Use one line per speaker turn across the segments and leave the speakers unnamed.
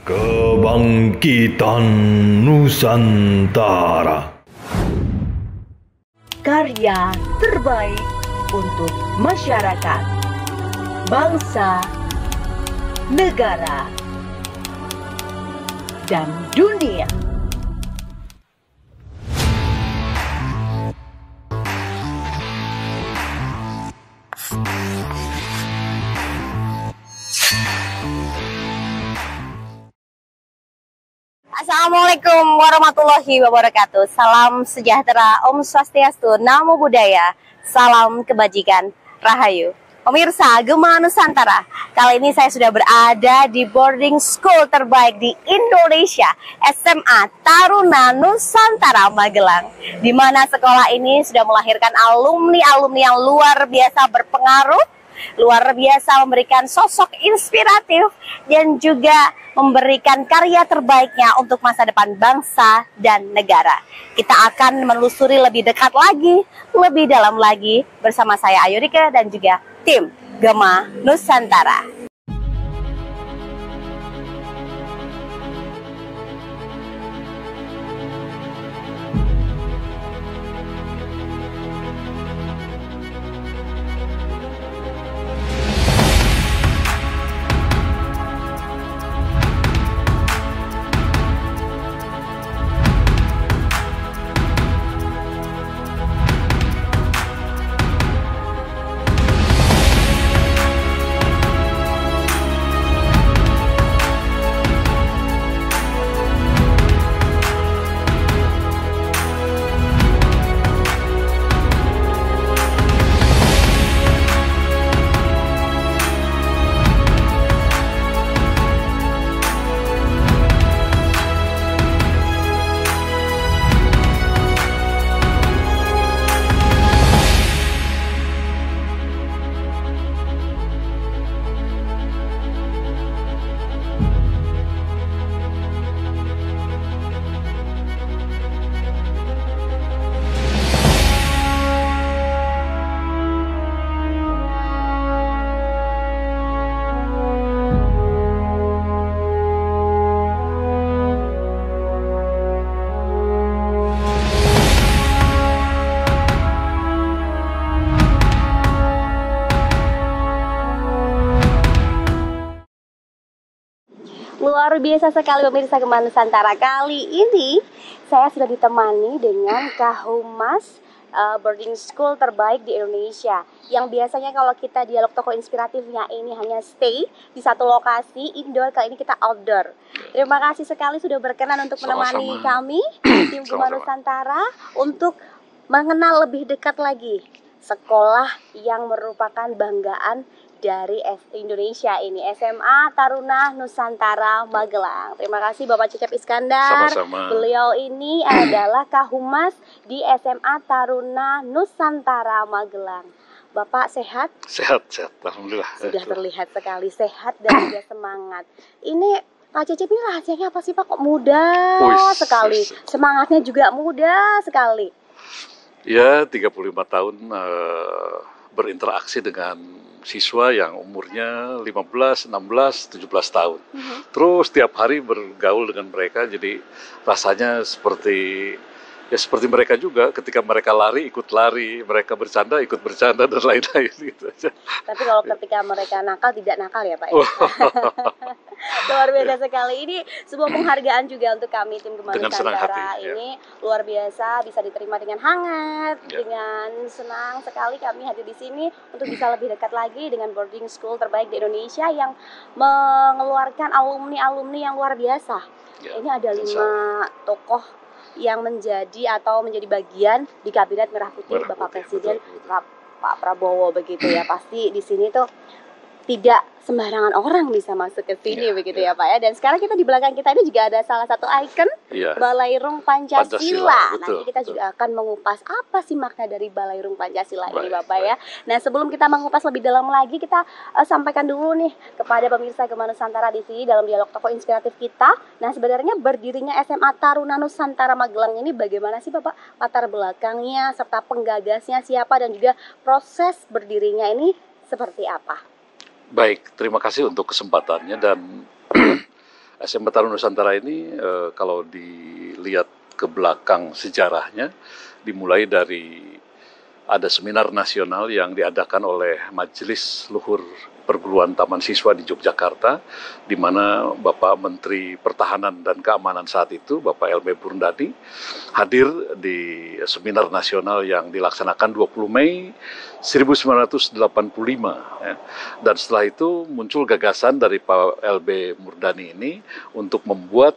Kebangkitan Nusantara.
Karya terbaik untuk masyarakat, bangsa, negara, dan dunia.
Assalamualaikum warahmatullahi wabarakatuh. Salam sejahtera, Om Swastiastu, Namo Buddhaya, salam kebajikan, Rahayu. Pemirsa Gema Nusantara, kali ini saya sudah berada di boarding school terbaik di Indonesia, SMA Taruna Nusantara Magelang, di mana sekolah ini sudah melahirkan alumni-alumni yang luar biasa berpengaruh, luar biasa memberikan sosok inspiratif, dan juga memberikan karya terbaiknya untuk masa depan bangsa dan negara. Kita akan menelusuri lebih dekat lagi, lebih dalam lagi bersama saya Ayurika dan juga tim Gema Nusantara. Luar biasa sekali pemirsa Gema Nusantara. Kali ini saya sudah ditemani dengan Kahumas boarding school terbaik di Indonesia. Yang biasanya kalau kita dialog tokoh inspiratifnya ini hanya stay di satu lokasi indoor, kali ini kita outdoor. Terima kasih sekali sudah berkenan untuk menemani kami tim Gema Nusantara untuk mengenal lebih dekat lagi sekolah yang merupakan banggaan dari Indonesia ini, SMA Taruna Nusantara Magelang. Terima kasih Bapak Cecep Iskandar.
Sama-sama.
Beliau ini adalah Kahumas di SMA Taruna Nusantara Magelang. Bapak sehat?
Sehat, alhamdulillah.
Sudah terlihat sekali sehat dan juga semangat. Ini Pak Cecep ini rahasianya apa sih Pak? Kok muda sekali? Semangatnya juga muda sekali.
Ya, 35 tahun berinteraksi dengan siswa yang umurnya 15, 16, 17 tahun. Terus tiap hari bergaul dengan mereka, jadi rasanya seperti mereka juga, ketika mereka lari ikut lari, mereka bercanda ikut bercanda dan lain-lain gitu aja.
Tapi kalau ketika mereka nakal tidak nakal ya Pak ya. Luar biasa sekali. Ini sebuah penghargaan juga untuk kami tim Gema Nusantara ini. Luar biasa, bisa diterima dengan hangat, dengan senang sekali kami hadir di sini untuk bisa lebih dekat lagi dengan boarding school terbaik di Indonesia yang mengeluarkan alumni-alumni yang luar biasa. Ini ada 5 tokoh yang menjadi bagian di Kabinet Merah Putih Bapak Presiden Pak Prabowo begitu ya. Pasti di sini tuh tidak sembarangan orang bisa masuk ke sini begitu ya Pak ya. Dan sekarang kita di belakang kita ini juga ada salah satu ikon Balairung Pancasila. Nanti kita juga akan mengupas apa sih makna dari Balairung Pancasila ini Bapak ya. Nah, sebelum kita mengupas lebih dalam lagi, kita sampaikan dulu nih kepada pemirsa Gema Nusantara di sini dalam dialog tokoh inspiratif kita. Nah, sebenarnya berdirinya SMA Taruna Nusantara Magelang ini bagaimana sih Bapak? Latar belakangnya serta penggagasnya siapa dan juga proses berdirinya ini seperti apa?
Baik, terima kasih untuk kesempatannya dan SMA Taruna Nusantara ini kalau dilihat ke belakang sejarahnya, dimulai dari ada seminar nasional yang diadakan oleh Majelis Luhur Perguruan Taman Siswa di Yogyakarta, di mana Bapak Menteri Pertahanan dan Keamanan saat itu, Bapak LB Murdani, hadir di seminar nasional yang dilaksanakan 20 Mei 1985. Ya. Dan setelah itu muncul gagasan dari Pak LB Murdani ini untuk membuat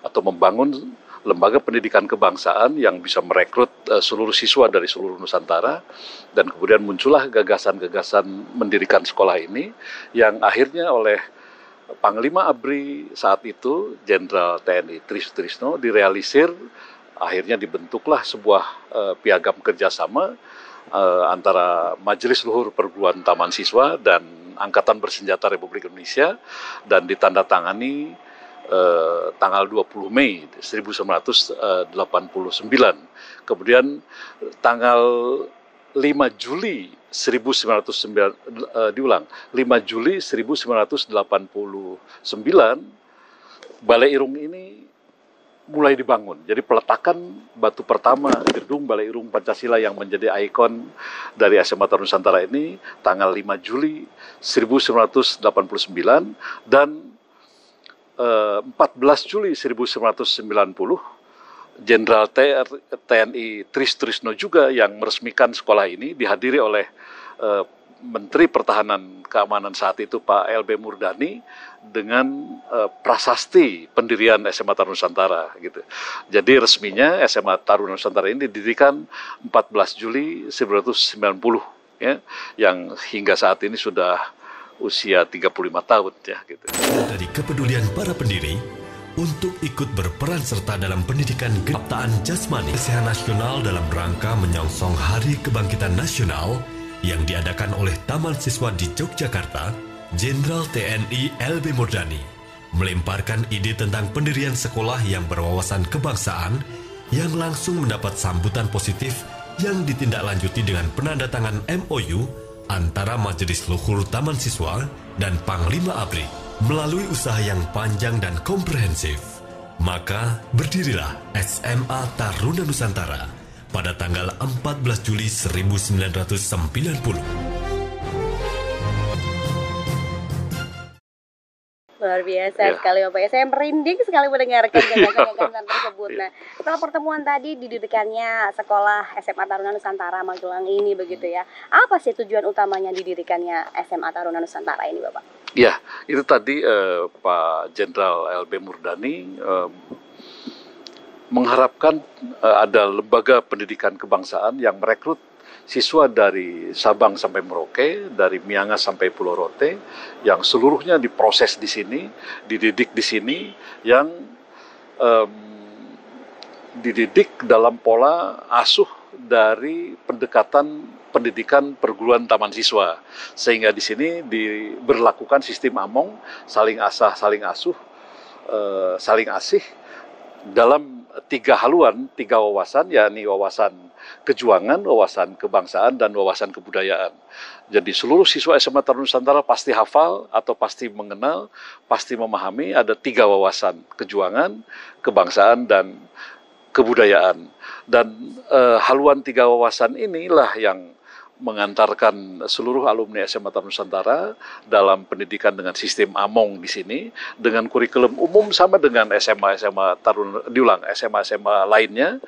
atau membangun lembaga pendidikan kebangsaan yang bisa merekrut seluruh siswa dari seluruh Nusantara, dan kemudian muncullah gagasan-gagasan mendirikan sekolah ini yang akhirnya oleh Panglima ABRI saat itu, Jenderal TNI Tri Sutrisno, direalisir. Akhirnya dibentuklah sebuah piagam kerjasama antara Majelis Luhur Perguruan Taman Siswa dan Angkatan Bersenjata Republik Indonesia, dan ditandatangani tanggal 20 Mei 1989. Kemudian tanggal 5 Juli 1989 Balai Irung ini mulai dibangun. Jadi peletakan batu pertama gedung Balai Irung Pancasila yang menjadi ikon dari SMA Taruna Nusantara ini tanggal 5 Juli 1989, dan 14 Juli 1990, Jenderal TNI Tri Sutrisno juga yang meresmikan sekolah ini, dihadiri oleh Menteri Pertahanan Keamanan saat itu, Pak LB Murdani, dengan prasasti pendirian SMA Taruna Nusantara gitu. Jadi resminya SMA Taruna Nusantara ini didirikan 14 Juli 1990 ya, yang hingga saat ini sudah usia 35 tahun ya gitu.
Dari kepedulian para pendiri untuk ikut berperan serta dalam pendidikan kebangkitan jasmani kesehatan nasional dalam rangka menyongsong Hari Kebangkitan Nasional yang diadakan oleh Taman Siswa di Yogyakarta, Jenderal TNI LB Murdani melemparkan ide tentang pendirian sekolah yang berwawasan kebangsaan yang langsung mendapat sambutan positif yang ditindaklanjuti dengan penandatangan MOU antara Majelis Luhur Taman Siswa dan Panglima ABRI melalui usaha yang panjang dan komprehensif. Maka berdirilah SMA Taruna Nusantara pada tanggal 14 Juli 1990.
Luar biasa sekali Bapak ya. Saya merinding sekali mendengarkan gagasan-gagasan tersebut. Nah, setelah pertemuan tadi didirikannya sekolah SMA Taruna Nusantara Magelang ini begitu ya. Apa sih tujuan utamanya didirikannya SMA Taruna Nusantara ini Bapak?
Ya, itu tadi Pak Jenderal LB Murdani mengharapkan ada lembaga pendidikan kebangsaan yang merekrut siswa dari Sabang sampai Merauke, dari Miangas sampai Pulau Rote, yang seluruhnya diproses di sini, dididik di sini, yang dididik dalam pola asuh dari pendekatan pendidikan perguruan taman siswa, sehingga di sini diberlakukan sistem AMONG, saling asah, saling asuh, saling asih dalam 3 haluan, 3 wawasan, yakni wawasan kejuangan, wawasan kebangsaan, dan wawasan kebudayaan. Jadi seluruh siswa SMA Taruna Nusantara pasti hafal atau pasti mengenal, pasti memahami ada 3 wawasan, kejuangan, kebangsaan, dan kebudayaan. Dan haluan 3 wawasan inilah yang mengantarkan seluruh alumni SMA Taruna Nusantara dalam pendidikan dengan sistem AMONG di sini, dengan kurikulum umum sama dengan SMA lainnya,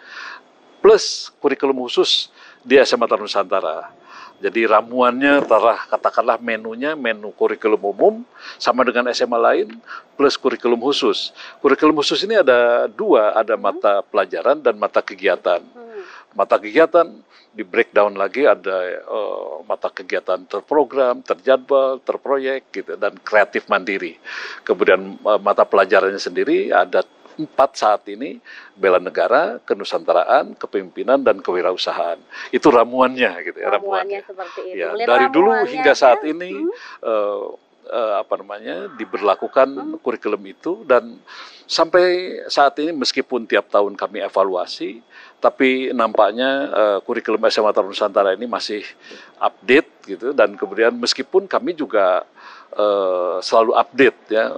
plus kurikulum khusus di SMA Taruna Nusantara. Jadi ramuannya, katakanlah menunya, menu kurikulum umum sama dengan SMA lain, plus kurikulum khusus. Kurikulum khusus ini ada 2, ada mata pelajaran dan mata kegiatan. Mata kegiatan di breakdown lagi, ada mata kegiatan terprogram, terjadwal, terproyek gitu, dan kreatif mandiri. Kemudian mata pelajarannya sendiri ada 4 saat ini: bela negara, kenusantaraan, kepemimpinan, dan kewirausahaan. Itu ramuannya gitu ya.
Ramuannya seperti itu.
Ya, dari dulu hingga saat ini diberlakukan kurikulum itu, dan sampai saat ini meskipun tiap tahun kami evaluasi, tapi nampaknya kurikulum SMA Taruna Nusantara ini masih update gitu, dan kemudian meskipun kami juga selalu update ya,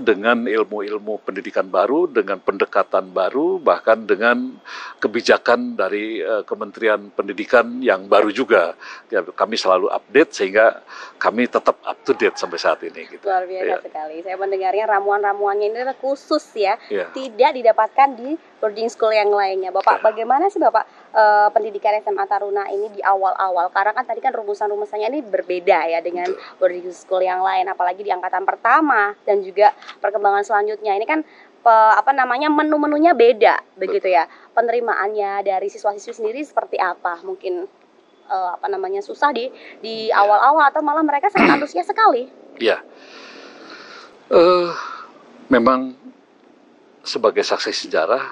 dengan ilmu-ilmu pendidikan baru, dengan pendekatan baru, bahkan dengan kebijakan dari Kementerian Pendidikan yang baru juga. Ya, kami selalu update sehingga kami tetap up to date sampai saat ini. Gitu.
Luar biasa sekali. Saya mendengarnya ramuan-ramuannya ini khusus ya,
Ya.
tidak didapatkan di boarding school yang lainnya. Bapak, bagaimana sih Bapak pendidikan SMA Taruna ini di awal-awal? Karena kan tadi kan rumusan-rumusannya ini berbeda ya dengan boarding school yang lain, apalagi di angkatan pertama dan juga perkembangan selanjutnya. Ini kan menu-menunya beda begitu ya. Penerimaannya dari siswa-siswi sendiri seperti apa? Mungkin susah di awal-awal atau malah mereka sangat antusias sekali.
Ya. Memang sebagai saksi sejarah,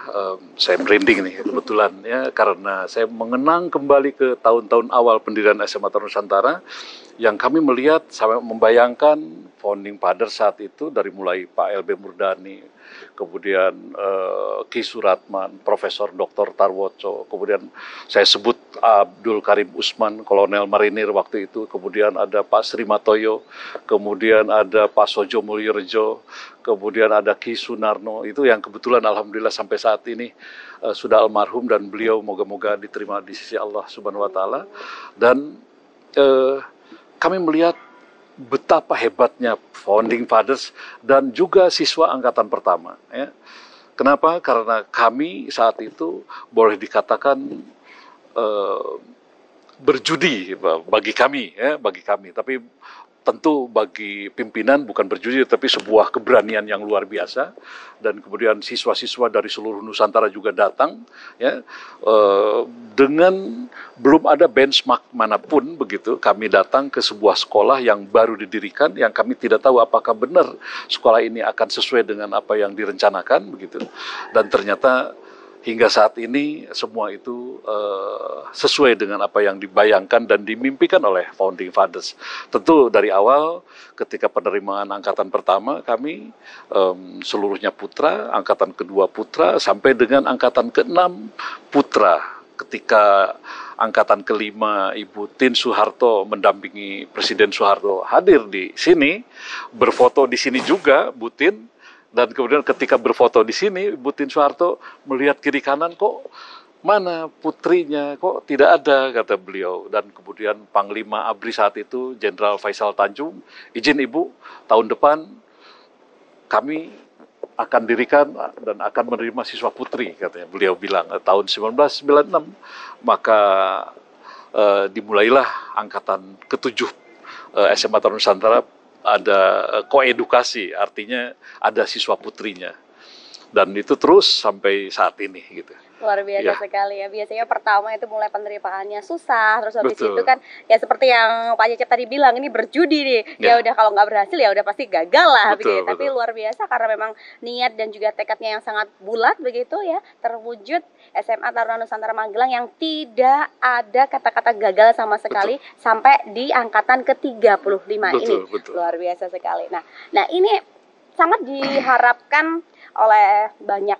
saya merinding nih kebetulan ya, karena saya mengenang kembali ke tahun-tahun awal pendirian SMA Taruna Nusantara yang kami melihat sampai membayangkan founding father saat itu dari mulai Pak LB Murdani, kemudian Ki Suratman, Profesor Dr. Tarwoco, kemudian saya sebut Abdul Karim Usman, Kolonel Marinir waktu itu, kemudian ada Pak Sri Matoyo, kemudian ada Pak Sojo Mulyorejo, kemudian ada Ki Sunarno, itu yang kebetulan alhamdulillah sampai saat ini sudah almarhum dan beliau moga-moga diterima di sisi Allah Subhanahu wa taala. Dan kami melihat betapa hebatnya founding fathers dan juga siswa angkatan pertama ya. Kenapa? Karena kami saat itu boleh dikatakan berjudi bagi kami ya, tapi tentu bagi pimpinan bukan berjudi tapi sebuah keberanian yang luar biasa. Dan kemudian siswa-siswa dari seluruh Nusantara juga datang ya, dengan belum ada benchmark manapun begitu, kami datang ke sebuah sekolah yang baru didirikan, yang kami tidak tahu apakah benar sekolah ini akan sesuai dengan apa yang direncanakan begitu. Dan ternyata hingga saat ini semua itu sesuai dengan apa yang dibayangkan dan dimimpikan oleh founding fathers. Tentu dari awal ketika penerimaan angkatan pertama kami seluruhnya putra, angkatan kedua putra, sampai dengan angkatan ke-6 putra. Ketika angkatan kelima Ibu Tin Soeharto mendampingi Presiden Soeharto hadir di sini, berfoto di sini juga Bu Tin. Dan kemudian ketika berfoto di sini, Ibu Tin Soeharto melihat kiri kanan, kok mana putrinya, kok tidak ada, kata beliau. Dan kemudian Panglima ABRI saat itu, Jenderal Faisal Tanjung, izin Ibu, tahun depan kami akan dirikan dan akan menerima siswa putri, katanya. Beliau bilang, tahun 1996, maka dimulailah angkatan ke-7 SMA Taruna Nusantara, ada koedukasi, artinya ada siswa putrinya. Dan itu terus sampai saat ini gitu.
Luar biasa sekali ya. Biasanya pertama itu mulai penerimaannya susah, terus habis
Betul.
itu kan ya seperti yang Pak Cecep tadi bilang, ini berjudi nih. Ya udah kalau nggak berhasil ya udah pasti gagal lah begitu. Tapi luar biasa karena memang niat dan juga tekadnya yang sangat bulat begitu ya, terwujud SMA Taruna Nusantara Magelang yang tidak ada kata-kata gagal sama sekali sampai di angkatan ke-35 ini. Luar biasa sekali. Nah ini sangat diharapkan oleh banyak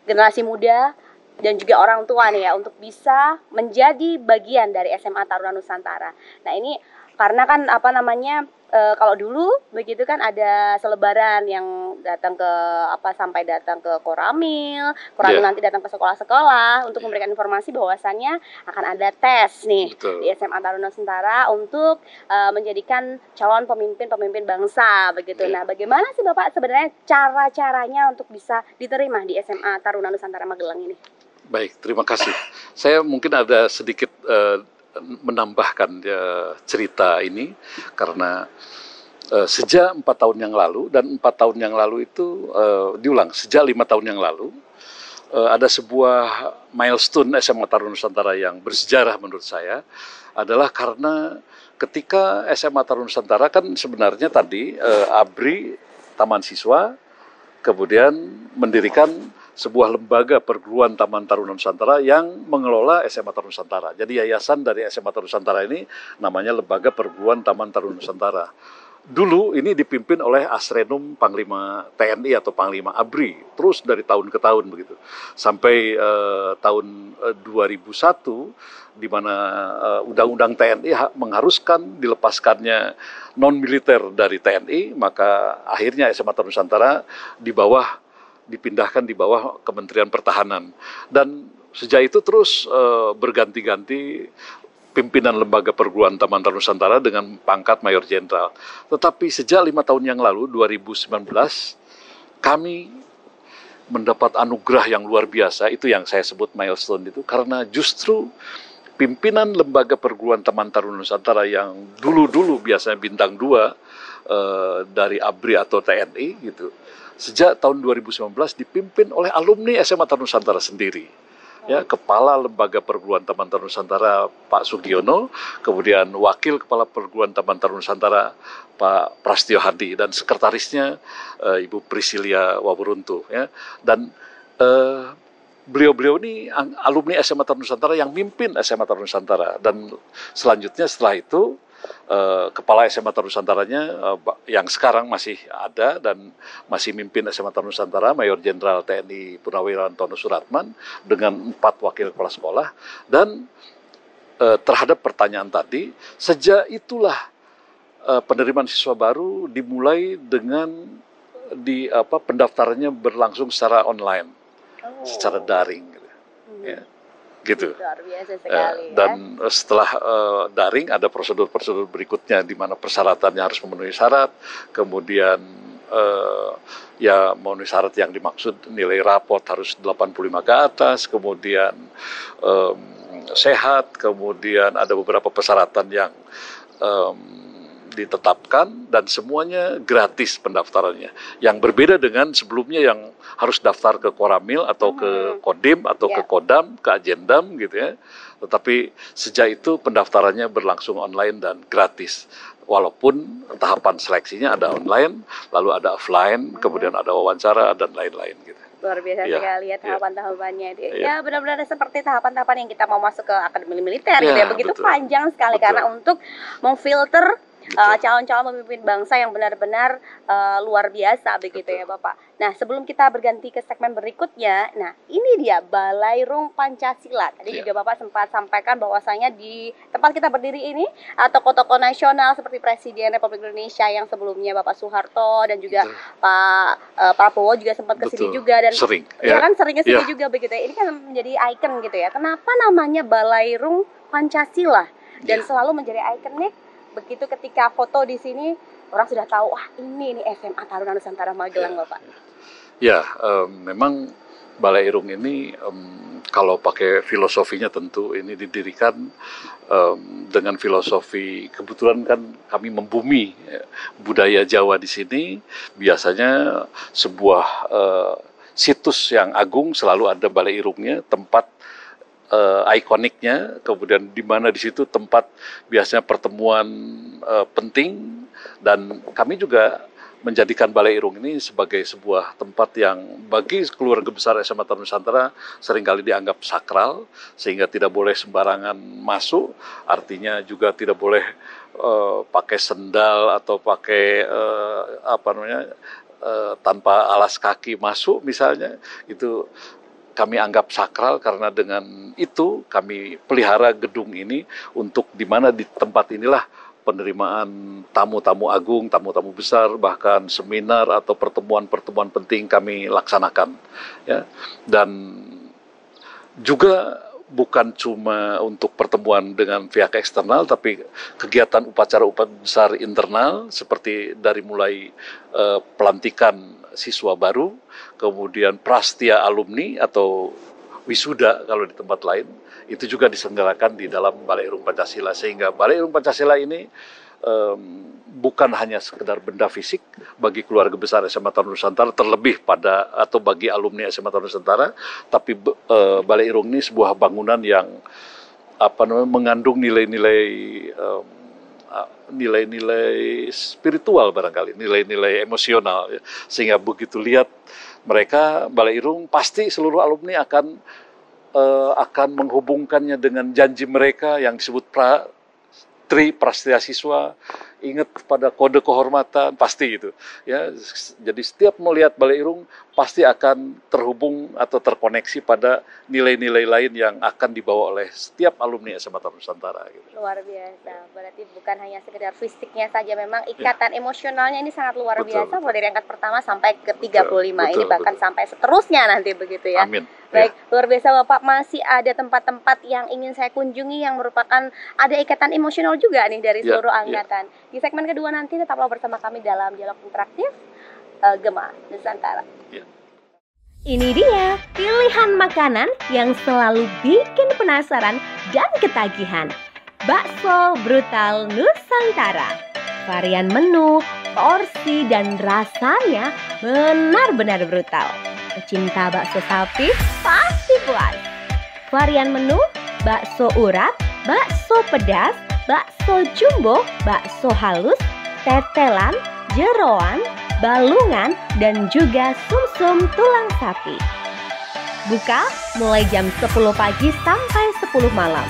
generasi muda dan juga orang tua nih ya untuk bisa menjadi bagian dari SMA Taruna Nusantara. Nah ini karena kan kalau dulu begitu kan ada selebaran yang datang ke sampai datang ke Koramil nanti datang ke sekolah-sekolah untuk memberikan informasi bahwasannya akan ada tes nih di SMA Taruna Nusantara untuk menjadikan calon pemimpin bangsa begitu. Nah, bagaimana sih Bapak sebenarnya cara-caranya untuk bisa diterima di SMA Taruna Nusantara Magelang ini?
Baik, terima kasih. Saya mungkin ada sedikit menambahkan cerita ini karena sejak 4 tahun yang lalu, dan 4 tahun yang lalu itu sejak 5 tahun yang lalu ada sebuah milestone SMA Taruna Nusantara yang bersejarah menurut saya, adalah karena ketika SMA Taruna Nusantara kan sebenarnya tadi ABRI Taman Siswa kemudian mendirikan sebuah lembaga perguruan Taman Taruna Nusantara yang mengelola SMA Taruna Nusantara. Jadi yayasan dari SMA Taruna Nusantara ini namanya Lembaga Perguruan Taman Taruna Nusantara. dulu ini dipimpin oleh Asrenum Panglima TNI atau Panglima ABRI, terus dari tahun ke tahun begitu. Sampai tahun 2001, di mana Undang-Undang TNI mengharuskan dilepaskannya non-militer dari TNI, maka akhirnya SMA Taruna Nusantara dipindahkan di bawah Kementerian Pertahanan. Dan sejak itu terus berganti-ganti pimpinan lembaga perguruan Taman Taruna Nusantara dengan pangkat Mayor Jenderal. Tetapi sejak 5 tahun yang lalu, 2019, kami mendapat anugerah yang luar biasa, itu yang saya sebut milestone itu, karena justru pimpinan lembaga perguruan Taman Taruna Nusantara yang dulu-dulu biasanya bintang 2 dari ABRI atau TNI gitu, sejak tahun 2019 dipimpin oleh alumni SMA Taruna Nusantara sendiri. Ya, Kepala Lembaga Perguruan Taman Taruna Nusantara Pak Sugiono, kemudian Wakil Kepala Perguruan Taman Taruna Nusantara Pak Prastio Hadi, dan sekretarisnya Ibu Priscilia Waburuntu. Ya. Dan beliau-beliau ini alumni SMA Taruna Nusantara yang mimpin SMA Taruna Nusantara, dan selanjutnya setelah itu Kepala SMA Taruna Nusantaranya yang sekarang masih ada dan masih mimpin SMA Taruna Nusantara, Mayor Jenderal TNI Purnawirawan Tono Suratman dengan 4 wakil kepala sekolah. Dan terhadap pertanyaan tadi, sejak itulah penerimaan siswa baru dimulai dengan pendaftarannya berlangsung secara online, secara daring, ya. Gitu.
Luar biasa sekali,
dan setelah daring ada prosedur-prosedur berikutnya di mana persyaratannya harus memenuhi syarat, kemudian ya memenuhi syarat yang dimaksud, nilai raport harus 85 ke atas, kemudian sehat, kemudian ada beberapa persyaratan yang ditetapkan, dan semuanya gratis pendaftarannya. Yang berbeda dengan sebelumnya yang harus daftar ke Koramil atau ke Kodim atau ke Kodam, ke Ajendam gitu ya. Tetapi sejak itu pendaftarannya berlangsung online dan gratis. Walaupun tahapan seleksinya ada online, lalu ada offline, kemudian ada wawancara dan lain-lain gitu.
Luar biasa sekali ya tahapan-tahapannya. Ya benar-benar seperti tahapan-tahapan yang kita mau masuk ke akademi militer gitu ya. Begitu betul. Panjang sekali karena untuk memfilter calon-calon pemimpin bangsa yang benar-benar luar biasa begitu ya Bapak. Nah, sebelum kita berganti ke segmen berikutnya, nah ini dia Balairung Pancasila. Tadi juga Bapak sempat sampaikan bahwasanya di tempat kita berdiri ini tokoh-tokoh nasional seperti Presiden Republik Indonesia yang sebelumnya Bapak Soeharto dan juga Pak Prabowo juga sempat ke sini juga, dan
sering,
kan sering ke sini juga begitu ya. Ini kan menjadi ikon gitu ya. Kenapa namanya Balairung Pancasila dan selalu menjadi ikonik? Begitu ketika foto di sini orang sudah tahu, wah ini SMA Taruna Nusantara Magelang, Bapak.
Ya, memang Balairung ini kalau pakai filosofinya tentu ini didirikan dengan filosofi, kebetulan kan kami membumi budaya Jawa di sini. Biasanya sebuah situs yang agung selalu ada Balairungnya, tempat ikoniknya, kemudian di mana di situ tempat biasanya pertemuan penting, dan kami juga menjadikan Balairung ini sebagai sebuah tempat yang bagi keluarga besar SMA Taruna Nusantara seringkali dianggap sakral, sehingga tidak boleh sembarangan masuk, artinya juga tidak boleh pakai sendal atau pakai tanpa alas kaki masuk misalnya, itu kami anggap sakral, karena dengan itu kami pelihara gedung ini untuk di mana di tempat inilah penerimaan tamu-tamu agung, tamu-tamu besar, bahkan seminar atau pertemuan-pertemuan penting kami laksanakan. Ya. Dan juga bukan cuma untuk pertemuan dengan pihak eksternal, tapi kegiatan upacara-upacara besar internal seperti dari mulai pelantikan siswa baru, kemudian prastia alumni atau wisuda kalau di tempat lain, itu juga diselenggarakan di dalam Balairung Pancasila, sehingga Balairung Pancasila ini bukan hanya sekedar benda fisik bagi keluarga besar SMA Taruna Nusantara, terlebih pada atau bagi alumni SMA Taruna Nusantara, tapi Balairung ini sebuah bangunan yang mengandung nilai-nilai spiritual barangkali, nilai-nilai emosional, ya. Sehingga begitu lihat mereka Balairung, pasti seluruh alumni akan menghubungkannya dengan janji mereka yang disebut Prastia Siswa, ingat pada kode kehormatan, pasti gitu. Ya, jadi setiap melihat Balai Irung pasti akan terhubung atau terkoneksi pada nilai-nilai lain yang akan dibawa oleh setiap alumni SMA Taruna Nusantara. Gitu.
Luar biasa, berarti bukan hanya sekedar fisiknya saja, memang ikatan emosionalnya ini sangat luar biasa, mulai dari angkat pertama sampai ke 35 ini bahkan sampai seterusnya nanti begitu ya.
Amin.
Baik, luar biasa Bapak, masih ada tempat-tempat yang ingin saya kunjungi yang merupakan ada ikatan emosional juga nih dari seluruh angkatan. Di segmen kedua nanti tetaplah bersama kami dalam dialog interaktif Gema Nusantara. Ini dia pilihan makanan yang selalu bikin penasaran dan ketagihan. Bakso brutal Nusantara. Varian menu, porsi, dan rasanya benar-benar brutal. Pecinta bakso sapi pasti puas. Varian menu, bakso urat, bakso pedas, bakso jumbo, bakso halus, tetelan, jeroan, balungan, dan juga sumsum tulang sapi. Buka mulai jam 10 pagi sampai 10 malam.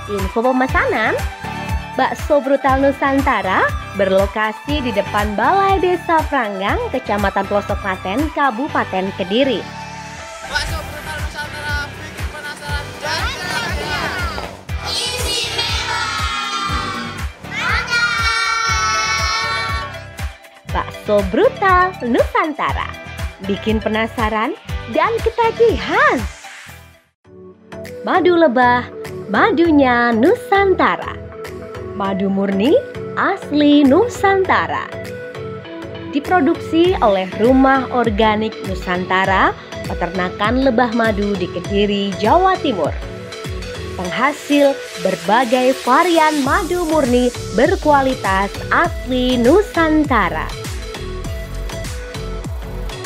Info pemesanan, bakso brutal Nusantara berlokasi di depan Balai Desa Pranggang, Kecamatan Pelosok Klaten, Kabupaten Kediri.
Bakso brutal Nusantara bikin penasaran dan ketagihan. Istimewa.
Bakso brutal Nusantara bikin penasaran dan ketagihan. Madu lebah, madunya Nusantara. Madu murni asli Nusantara. Diproduksi oleh Rumah Organik Nusantara, peternakan lebah madu di Kediri, Jawa Timur. Penghasil berbagai varian madu murni berkualitas asli Nusantara.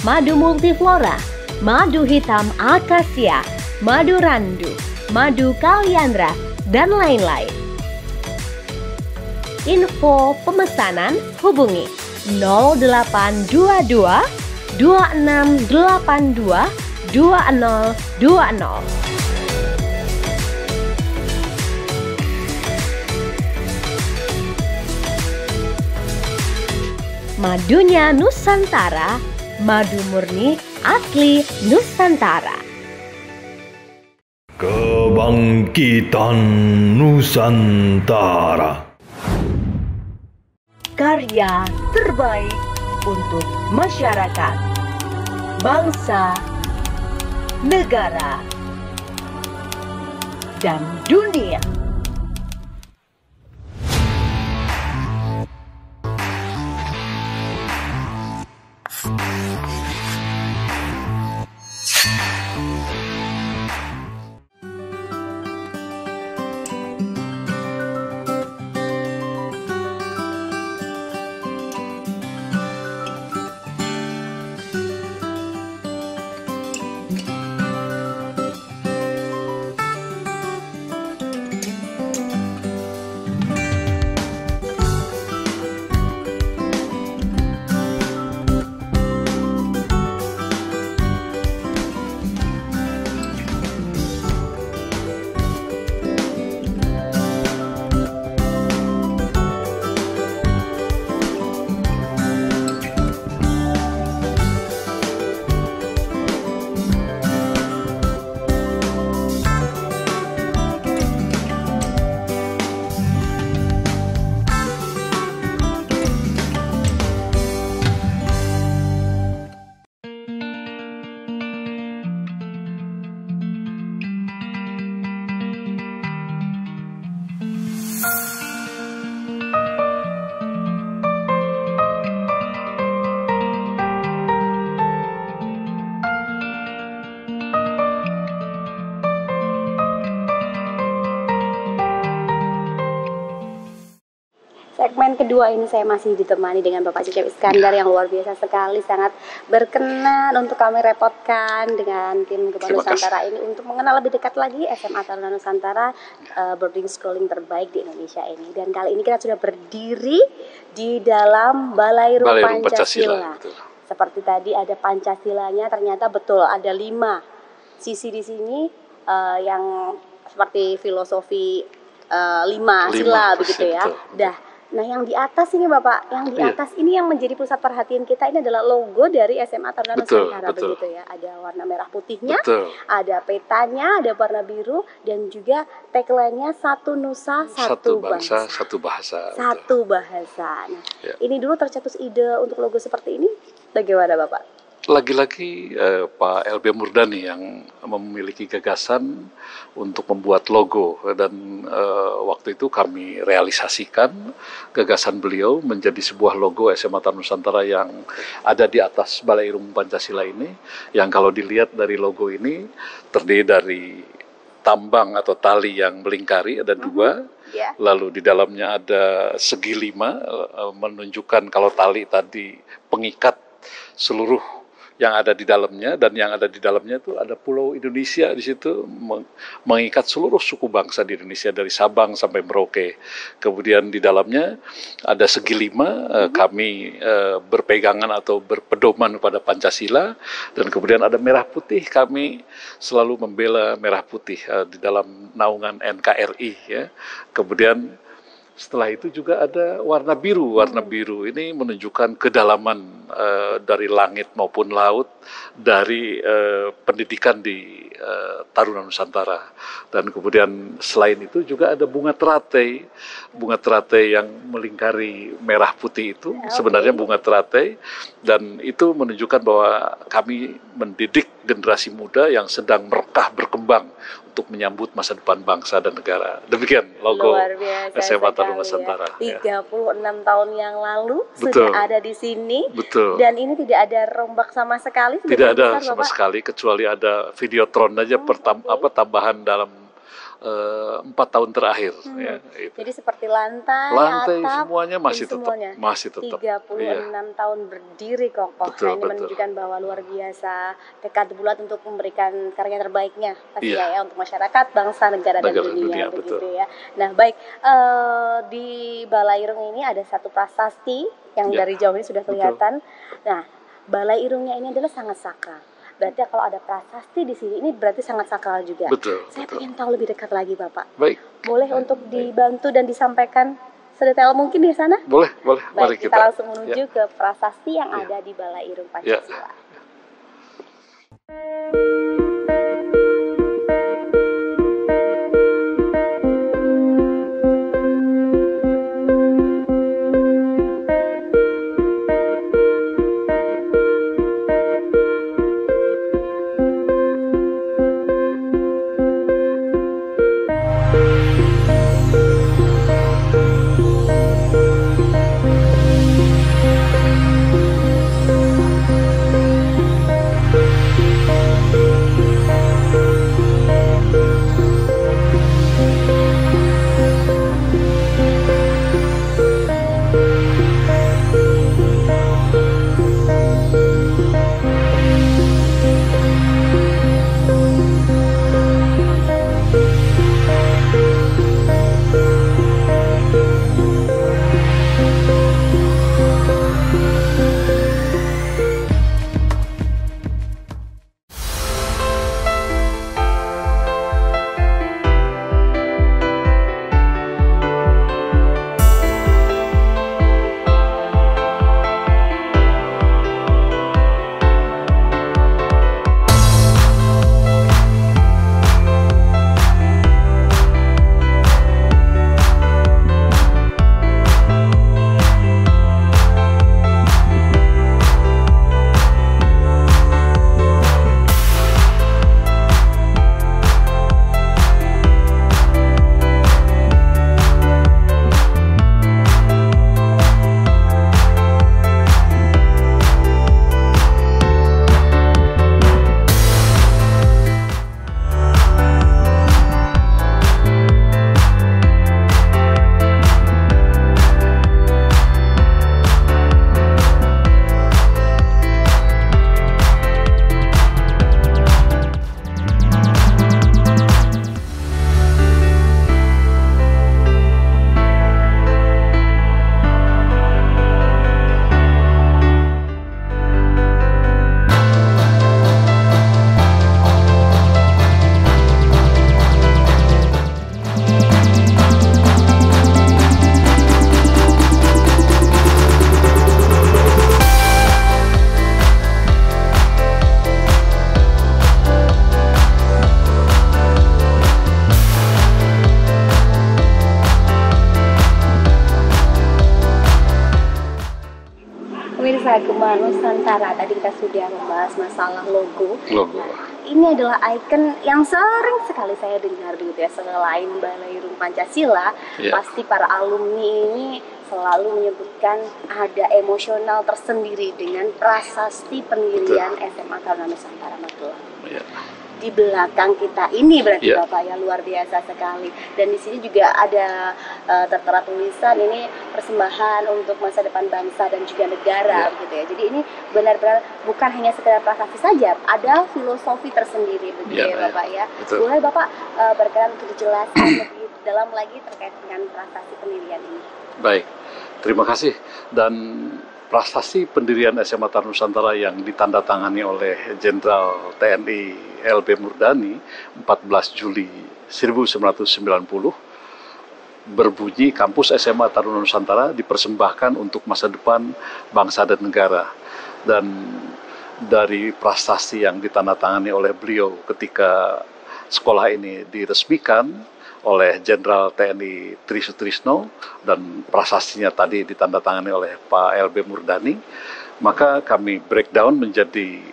Madu multiflora, madu hitam akasia, madu randu, madu kaliandra, dan lain-lain. Info pemesanan hubungi 0822 2682 2020. Madunya Nusantara, madu murni asli Nusantara.
Kebangkitan Nusantara.
Karya terbaik untuk masyarakat, bangsa, negara, dan dunia.
Segmen kedua ini saya masih ditemani dengan Bapak Cecep Iskandar yang luar biasa sekali, sangat berkenan untuk kami repotkan dengan tim Gema Nusantara ini untuk mengenal lebih dekat lagi SMA Taruna Nusantara, boarding schooling terbaik di Indonesia ini. Dan kali ini kita sudah berdiri di dalam Balai Rum Pancasila. Seperti tadi ada Pancasilanya, ternyata betul ada 5 sisi di sini yang seperti filosofi 5 sila begitu ya.
betul.
Dah. Nah, yang di atas ini Bapak, yang di
Iya.
atas ini yang menjadi pusat perhatian kita ini adalah logo dari SMA Taruna
Betul,
Nusantara
betul.
begitu ya. Ada warna merah putihnya,
Betul.
ada petanya, ada warna biru, dan juga tagline-nya satu nusa, satu bangsa.
Satu bahasa. betul.
Satu bahasa. Nah,
Ya.
ini dulu tercetus ide untuk logo seperti ini. Bagaimana Bapak?
Lagi-lagi Pak LB Murdani yang memiliki gagasan untuk membuat logo, dan waktu itu kami realisasikan gagasan beliau menjadi sebuah logo SMA Taruna Nusantara yang ada di atas Balai Irung Pancasila ini, yang kalau dilihat dari logo ini terdiri dari tambang atau tali yang melingkari, ada dua.
Ya.
Lalu di dalamnya ada segi 5, menunjukkan kalau tali tadi pengikat seluruh yang ada di dalamnya, dan yang ada di dalamnya itu ada Pulau Indonesia di situ, mengikat seluruh suku bangsa di Indonesia dari Sabang sampai Merauke. Kemudian di dalamnya ada segi 5, kami berpegangan atau berpedoman pada Pancasila, dan kemudian ada merah putih, kami selalu membela merah putih di dalam naungan NKRI ya. Kemudian setelah itu juga ada warna biru. Warna biru ini menunjukkan kedalaman dari langit maupun laut dari pendidikan di Taruna Nusantara. Dan kemudian selain itu juga ada bunga teratai. Bunga teratai yang melingkari merah putih itu sebenarnya bunga teratai, dan itu menunjukkan bahwa kami mendidik generasi muda yang sedang merekah berkembang untuk menyambut masa depan bangsa dan negara. Demikian logo SMA Taruna Nusantara.
36 tahun yang lalu
Betul.
sudah ada di sini.
Betul.
Dan ini tidak ada rombak sama sekali.
Tidak ada
besar,
sama
Bapak.
sekali, kecuali ada videotron aja tambahan dalam 4 tahun terakhir. Ya, itu.
Jadi seperti lantai,
Lantai
atap,
semuanya masih
ini
tetap,
semuanya.
masih tetap.
36
Iya.
tahun berdiri kokoh.
Betul,
Nah, ini
betul.
menunjukkan bahwa luar biasa tekad bulat untuk memberikan karya terbaiknya pasti
Iya.
ya untuk masyarakat, bangsa, negara dan
Negara,
dunia,
dunia,
begitu
betul.
ya. Nah, baik, di Balai Irung ini ada satu prasasti yang
Ya,
dari jauh ini sudah
betul.
kelihatan. Nah, Balai Irungnya ini adalah sangat sakral. Berarti kalau ada prasasti di sini, ini berarti sangat sakral juga.
Betul,
Saya
betul.
ingin tahu lebih dekat lagi, Bapak.
Baik,
Boleh untuk dibantu dan disampaikan sedetail mungkin di sana?
boleh. Mari
Baik, kita langsung menuju
Ya.
ke prasasti yang
Ya.
ada di Balai Irung
Ya.
Pancasila. Pemirsa Gema Nusantara, tadi kita sudah membahas masalah logo. Ini adalah ikon yang sering sekali saya dengar begitu ya, selain Balairum Pancasila, pasti para alumni ini selalu menyebutkan ada emosional tersendiri dengan prasasti pendirian SMA Taruna Nusantara, betul. Di belakang kita ini berarti Bapak ya, luar biasa sekali. Dan di sini juga ada tertera tulisan ini persembahan untuk masa depan bangsa dan juga negara gitu ya. Jadi ini benar-benar bukan hanya sekedar prasasti saja, ada filosofi tersendiri begitu ya Bapak ya. Boleh Bapak berkenan untuk dijelaskan lebih dalam lagi terkait dengan prasasti pendirian ini? Baik,
terima kasih. Dan prasasti pendirian SMA Taruna Nusantara yang ditandatangani oleh Jenderal TNI LB Murdani 14 Juli 1990 berbunyi, kampus SMA Taruna Nusantara dipersembahkan untuk masa depan bangsa dan negara. Dan dari prasasti yang ditandatangani oleh beliau ketika sekolah ini diresmikan oleh Jenderal TNI Tri Sutrisno dan prasastinya tadi ditandatangani oleh Pak LB Murdani, maka kami breakdown menjadi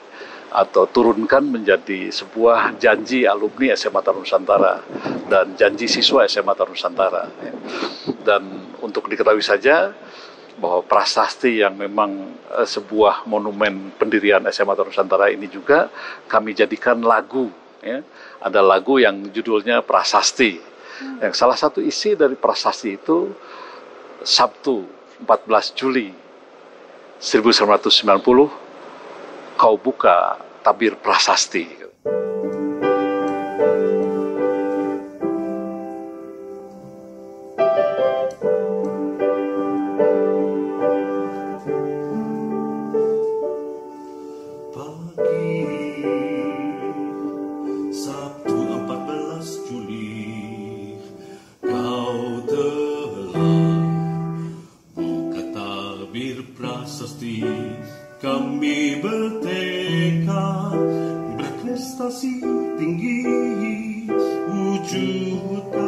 atau turunkan menjadi sebuah janji alumni SMA Taruna Nusantara dan janji siswa SMA Taruna Nusantara. Dan untuk diketahui saja bahwa prasasti yang memang sebuah monumen pendirian SMA Taruna Nusantara ini juga kami jadikan lagu. Ya. Ada lagu yang judulnya Prasasti. Yang salah satu isi dari prasasti itu Sabtu 14 Juli 1990 kau buka tabir prasasti.
Kami bertekad berprestasi tinggi, wujudkan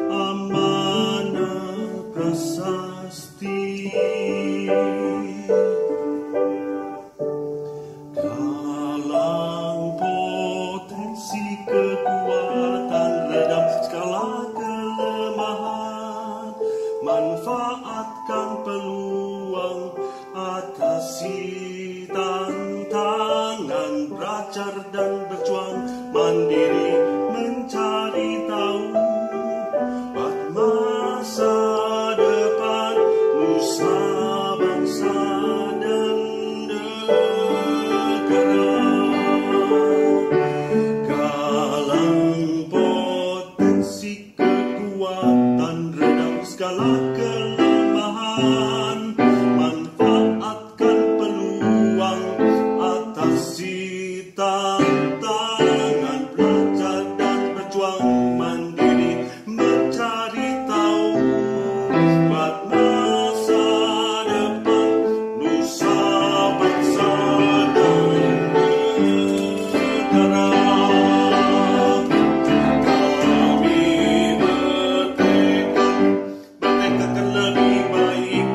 amanah prasasti. Galang potensi kekuatan, redam skala kelemahan, manfaatkan peluang, atasi tantangan, belajar dan berjuang mandiri, mencari tahu buat masa depan nusa bangsa dan negara. Galang potensi kekuatan, redam skala kelemahan, manfaatkan peluang, atasi tantangan, belajar dan berjuang mandiri, mencari tahu buat masa depan nusa bangsa dan negara. Kami bertekadkan lebih baik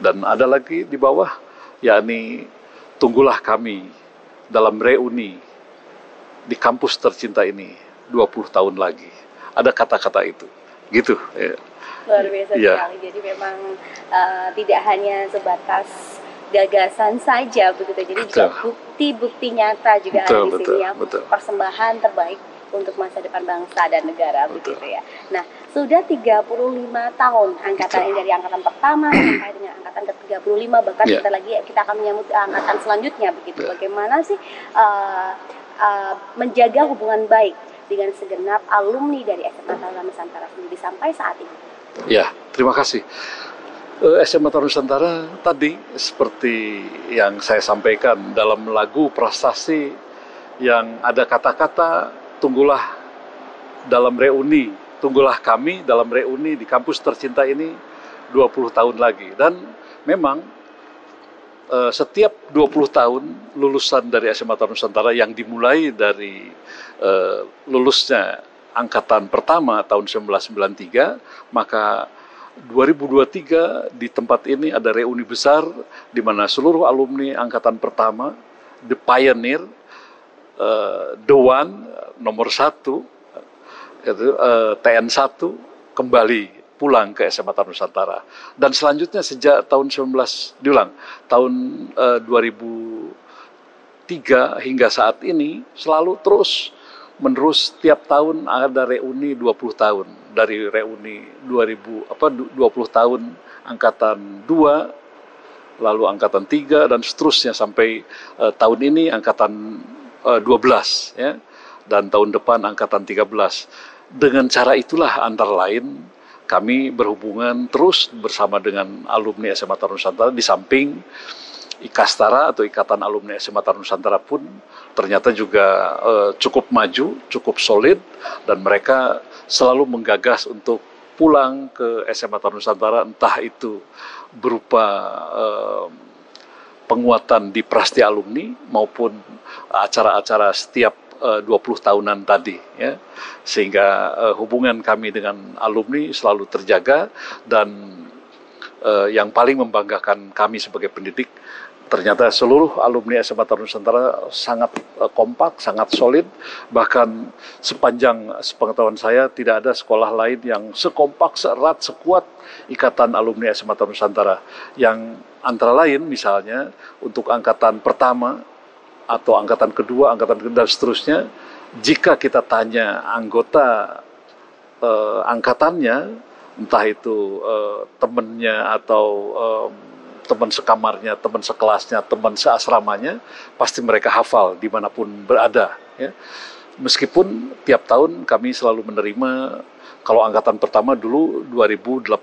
Dan ada lagi di bawah, yakni tunggulah kami dalam reuni di kampus tercinta ini 20 tahun lagi. Ada kata-kata itu, gitu. Ya.
Luar biasa sekali. Jadi memang tidak hanya sebatas gagasan saja begitu. Jadi juga bukti-bukti nyata juga ada di sini yang persembahan terbaik untuk masa depan bangsa dan negara begitu ya. Nah, sudah 35 tahun angkatan ini, dari angkatan pertama sampai dengan angkatan ke-35, bahkan kita akan menyambut angkatan selanjutnya begitu. Bagaimana sih menjaga hubungan baik dengan segenap alumni dari SMA Taruna Nusantara sendiri sampai saat ini?
Ya, terima kasih. SMA Taruna Nusantara tadi seperti yang saya sampaikan dalam lagu prestasi yang ada kata-kata tunggulah dalam reuni, tunggulah kami dalam reuni di kampus tercinta ini 20 tahun lagi. Dan memang setiap 20 tahun lulusan dari SMA Taruna Nusantara yang dimulai dari lulusnya angkatan pertama tahun 1993, maka 2023 di tempat ini ada reuni besar di mana seluruh alumni angkatan pertama, the pioneer, the one, nomor 1, TN1 kembali pulang ke SMA Taruna Nusantara. Dan selanjutnya sejak tahun 2003 hingga saat ini selalu terus menerus tiap tahun ada reuni 20 tahun. Dari reuni 20 tahun angkatan 2, lalu angkatan 3 dan seterusnya sampai tahun ini angkatan 12 ya. Dan tahun depan angkatan 13. Dengan cara itulah antara lain kami berhubungan terus bersama dengan alumni SMA Taruna Nusantara, di samping Ikastara atau Ikatan Alumni SMA Taruna Nusantara pun ternyata juga cukup maju, cukup solid, dan mereka selalu menggagas untuk pulang ke SMA Taruna Nusantara, entah itu berupa penguatan di Prasti Alumni maupun acara-acara setiap 20 tahunan tadi ya, sehingga hubungan kami dengan alumni selalu terjaga. Dan yang paling membanggakan kami sebagai pendidik, ternyata seluruh alumni SMA Taruna Nusantara sangat kompak, sangat solid. Bahkan sepanjang sepengetahuan saya tidak ada sekolah lain yang sekompak, seerat, sekuat Ikatan Alumni SMA Taruna Nusantara, yang antara lain misalnya untuk angkatan pertama atau angkatan kedua, dan seterusnya, jika kita tanya anggota angkatannya, entah itu temannya atau teman sekamarnya, teman sekelasnya, teman seasramanya, pasti mereka hafal dimanapun berada. Ya. Meskipun tiap tahun kami selalu menerima, kalau angkatan pertama dulu 281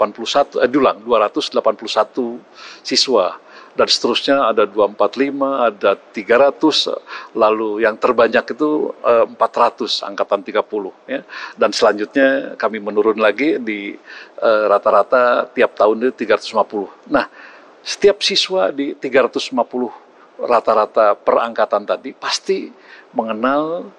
siswa. Dan seterusnya ada 245, ada 300, lalu yang terbanyak itu 400, angkatan 30. Ya. Dan selanjutnya kami menurun lagi di rata-rata tiap tahun itu 350. Nah, setiap siswa di 350 rata-rata per angkatan tadi pasti mengenal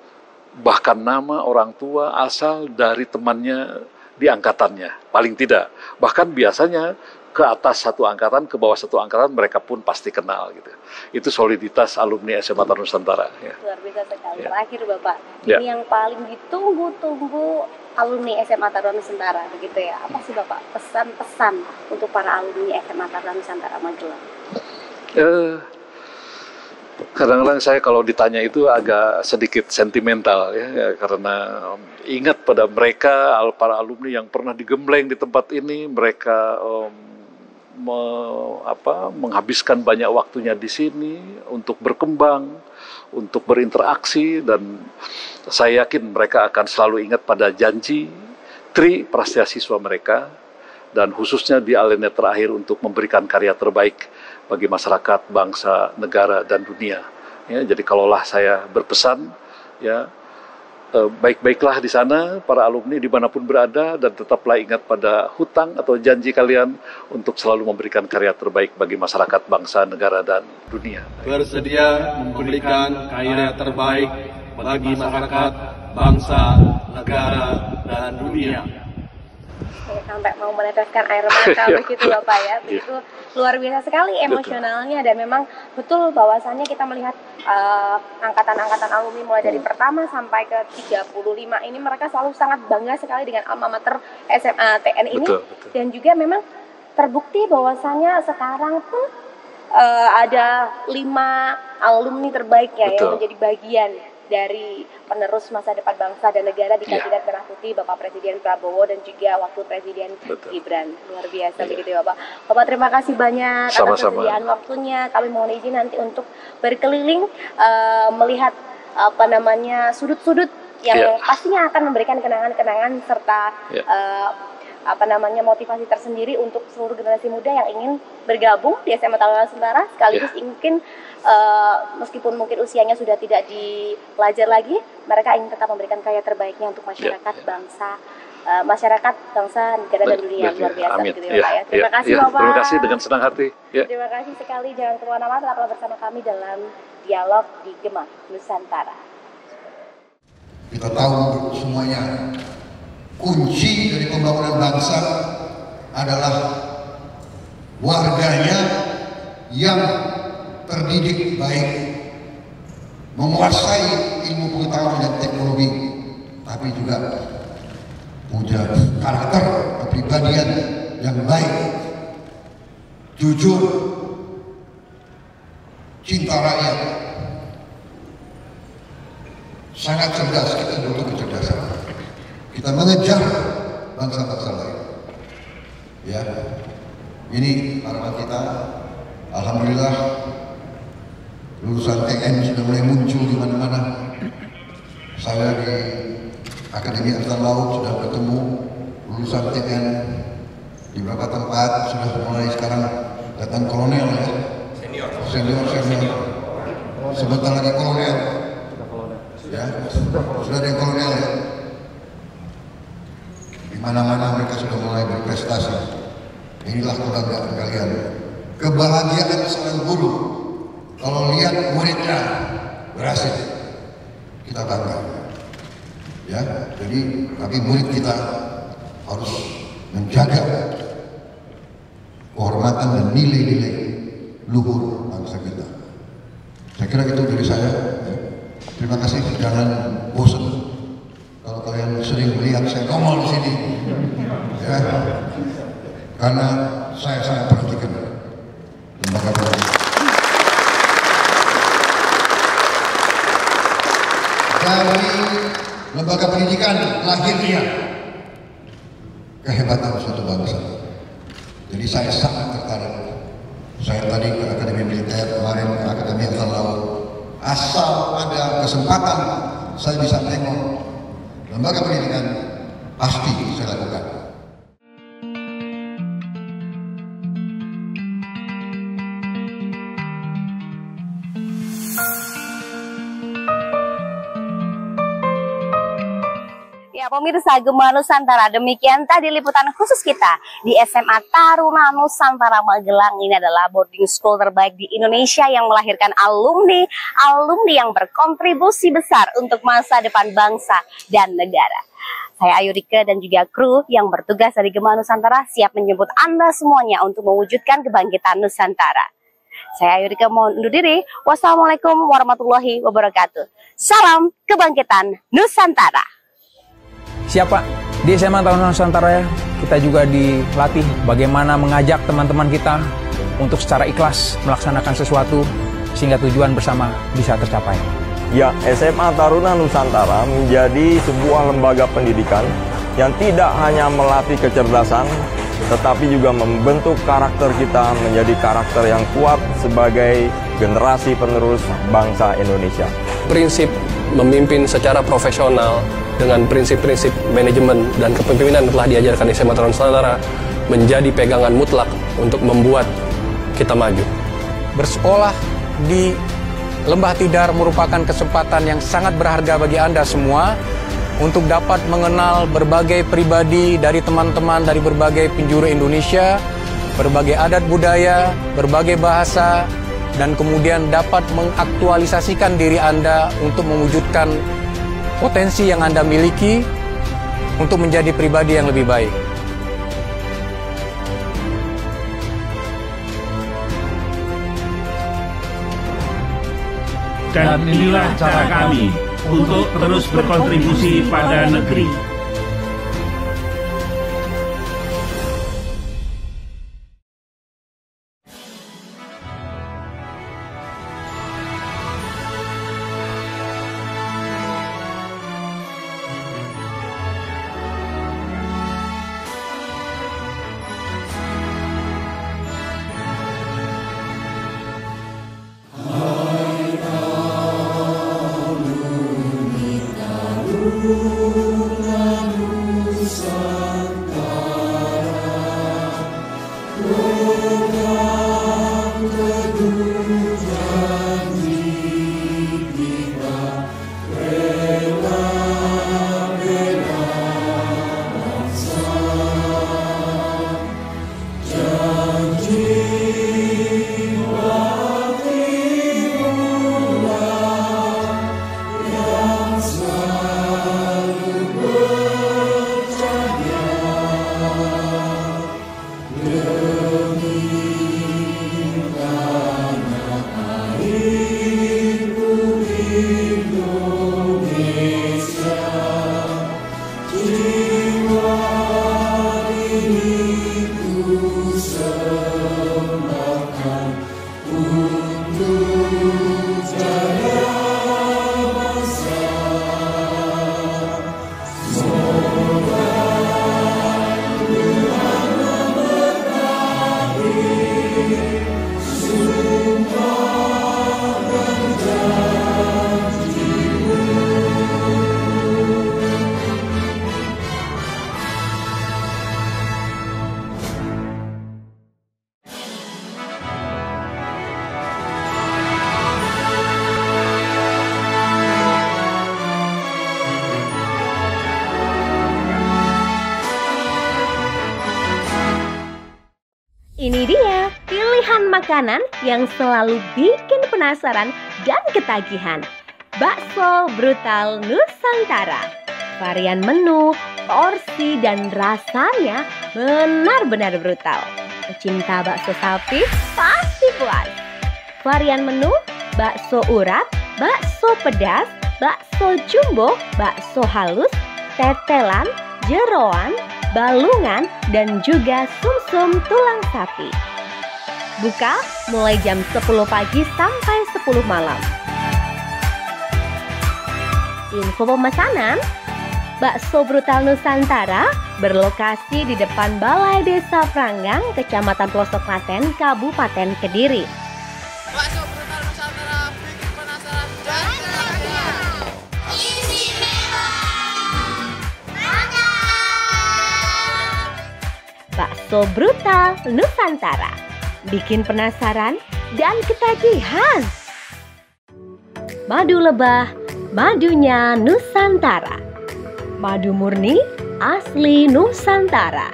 bahkan nama orang tua asal dari temannya di angkatannya, paling tidak. Bahkan biasanya ke atas satu angkatan, ke bawah satu angkatan, mereka pun pasti kenal gitu. Itu soliditas alumni SMA Taruna Nusantara. Ya.
Luar biasa sekali. Ya. Terakhir Bapak, ini yang paling ditunggu-tunggu alumni SMA Taruna Nusantara begitu ya. Apa sih Bapak pesan-pesan untuk para alumni SMA Taruna Nusantara Magelang?
Kadang-kadang saya kalau ditanya itu agak sedikit sentimental ya, karena ingat pada mereka, para alumni yang pernah digembleng di tempat ini, mereka menghabiskan banyak waktunya di sini untuk berkembang, untuk berinteraksi, dan saya yakin mereka akan selalu ingat pada janji Tri Prasetya siswa mereka, dan khususnya di alinea terakhir untuk memberikan karya terbaik bagi masyarakat, bangsa, negara, dan dunia. Ya, jadi kalaulah saya berpesan, ya baik-baiklah di sana para alumni dimanapun berada, dan tetaplah ingat pada hutang atau janji kalian untuk selalu memberikan karya terbaik bagi masyarakat, bangsa, negara, dan dunia.
Bersedia memberikan karya terbaik bagi masyarakat, bangsa, negara, dan dunia.
Sampai mau meneteskan air mata begitu Bapak ya. Begitu luar biasa sekali emosionalnya, dan memang betul bahwasannya kita melihat angkatan-angkatan alumni mulai dari pertama sampai ke 35 ini, mereka selalu sangat bangga sekali dengan alma mater SMA TN ini. Betul. Dan juga memang terbukti bahwasannya sekarang pun ada 5 alumni terbaiknya yang menjadi bagian dari penerus masa depan bangsa dan negara di Kabinet Merah Putih Bapak Presiden Prabowo dan juga Wakil Presiden Gibran. Luar biasa begitu ya Bapak. Bapak terima kasih banyak atas kesediaan waktunya. Kami mohon izin nanti untuk berkeliling melihat sudut-sudut yang pastinya akan memberikan kenangan-kenangan serta motivasi tersendiri untuk seluruh generasi muda yang ingin bergabung di SMA Taruna Nusantara, sekaligus mungkin meskipun mungkin usianya sudah tidak di pelajar lagi, mereka ingin tetap memberikan karya terbaiknya untuk masyarakat bangsa, negara dan dunia. Luar biasa gitu ya Pak ya. Terima kasih Bapak.
Terima kasih, dengan senang hati.
Terima kasih sekali, jangan kemana-mana, tetaplah bersama kami dalam dialog di Gema Nusantara.
Kita tahu semuanya, kunci dari pembangunan bangsa adalah warganya yang terdidik baik, menguasai ilmu pengetahuan dan teknologi, tapi juga punya karakter kepribadian yang baik, jujur, cinta rakyat, sangat cerdas. Kita butuh kecerdasan. Kita mengejar bangsa-bangsa lain. Ya, ini harapan kita. Alhamdulillah, lulusan TN sudah mulai muncul di mana-mana. Saya di Akademi Angkatan Laut sudah bertemu lulusan TN di beberapa tempat, sudah mulai sekarang datang kolonel ya, senior. Sebentar lagi kolonel. Ya, sudah ada yang kolonel ya. Di mana-mana mereka sudah mulai berprestasi. Inilah kebanggaan kalian. Kebahagiaan seorang guru kalau lihat muridnya berhasil, kita bangga. Ya, jadi tapi murid kita harus menjaga kehormatan dan nilai-nilai luhur bangsa kita. Saya kira itu dari saya. Terima kasih, jangan bosan kalau kalian sering melihat saya ngomong di sini, ya, karena saya sangat perhatikan lembaga pendidikan. Dari lembaga pendidikan lahirnya kehebatan suatu bangsa. Jadi saya sangat tertarik. Saya tadi ke Akademi Militer, kemarin ke Akademi Angkatan Laut. Asal ada kesempatan saya bisa tengok lembaga pendidikan, pasti saya lakukan.
Pemirsa Gema Nusantara, demikian tadi liputan khusus kita di SMA Taruna Nusantara Magelang. Ini adalah boarding school terbaik di Indonesia yang melahirkan alumni yang berkontribusi besar untuk masa depan bangsa dan negara. Saya Ayu Rike dan juga kru yang bertugas dari Gema Nusantara siap menjemput Anda semuanya untuk mewujudkan kebangkitan Nusantara. Saya Ayu Rike mohon undur diri. Wassalamualaikum warahmatullahi wabarakatuh. Salam kebangkitan Nusantara.
Siapa? Di SMA Taruna Nusantara kita juga dilatih bagaimana mengajak teman-teman kita untuk secara ikhlas melaksanakan sesuatu sehingga tujuan bersama bisa tercapai.
Ya, SMA Taruna Nusantara menjadi sebuah lembaga pendidikan yang tidak hanya melatih kecerdasan, tetapi juga membentuk karakter kita menjadi karakter yang kuat sebagai generasi penerus bangsa Indonesia.
Prinsip memimpin secara profesional dengan prinsip-prinsip manajemen dan kepemimpinan yang telah diajarkan di SMA Taruna Nusantara menjadi pegangan mutlak untuk membuat kita maju.
Bersekolah di Lembah Tidar merupakan kesempatan yang sangat berharga bagi Anda semua untuk dapat mengenal berbagai pribadi dari teman-teman dari berbagai penjuru Indonesia, berbagai adat budaya, berbagai bahasa, dan kemudian dapat mengaktualisasikan diri Anda untuk mewujudkan potensi yang Anda miliki untuk menjadi pribadi yang lebih baik.
Dan inilah cara kami untuk terus berkontribusi pada negeri.
Ini dia pilihan makanan yang selalu bikin penasaran dan ketagihan. Bakso brutal Nusantara. Varian menu, porsi, dan rasanya benar-benar brutal. Pecinta bakso sapi pasti puas. Varian menu, bakso urat, bakso pedas, bakso jumbo, bakso halus, tetelan, jeroan, balungan, dan juga sumsum tulang sapi. Buka mulai jam 10 pagi sampai 10 malam. Info pemesanan, bakso brutal Nusantara berlokasi di depan Balai Desa Pranggang, Kecamatan Pelosok Klaten, Kabupaten Kediri.
Bakso brutal Nusantara bikin penasaran dan ketagihan.
Bakso brutal Nusantara bikin penasaran dan ketagihan. Madu lebah, madunya Nusantara. Madu murni asli Nusantara.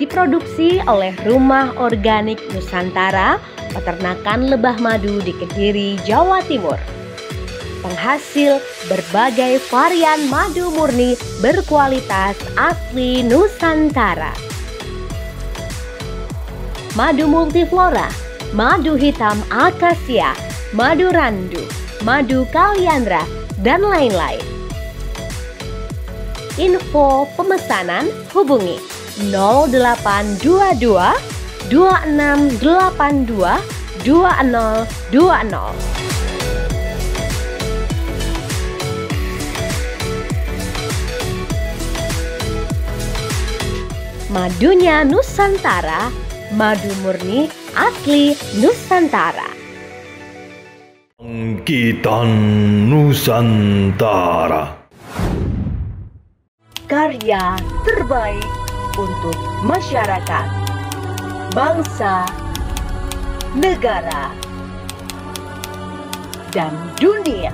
Diproduksi oleh Rumah Organik Nusantara, peternakan lebah madu di Kediri, Jawa Timur. Penghasil berbagai varian madu murni berkualitas asli Nusantara. Madu multiflora, madu hitam akasia, madu randu, madu kaliandra, dan lain-lain. Info pemesanan hubungi 0822 2682 2020. Madunya Nusantara, madu murni asli Nusantara.
Bangkitan Nusantara.
Karya terbaik untuk masyarakat, bangsa, negara, dan dunia.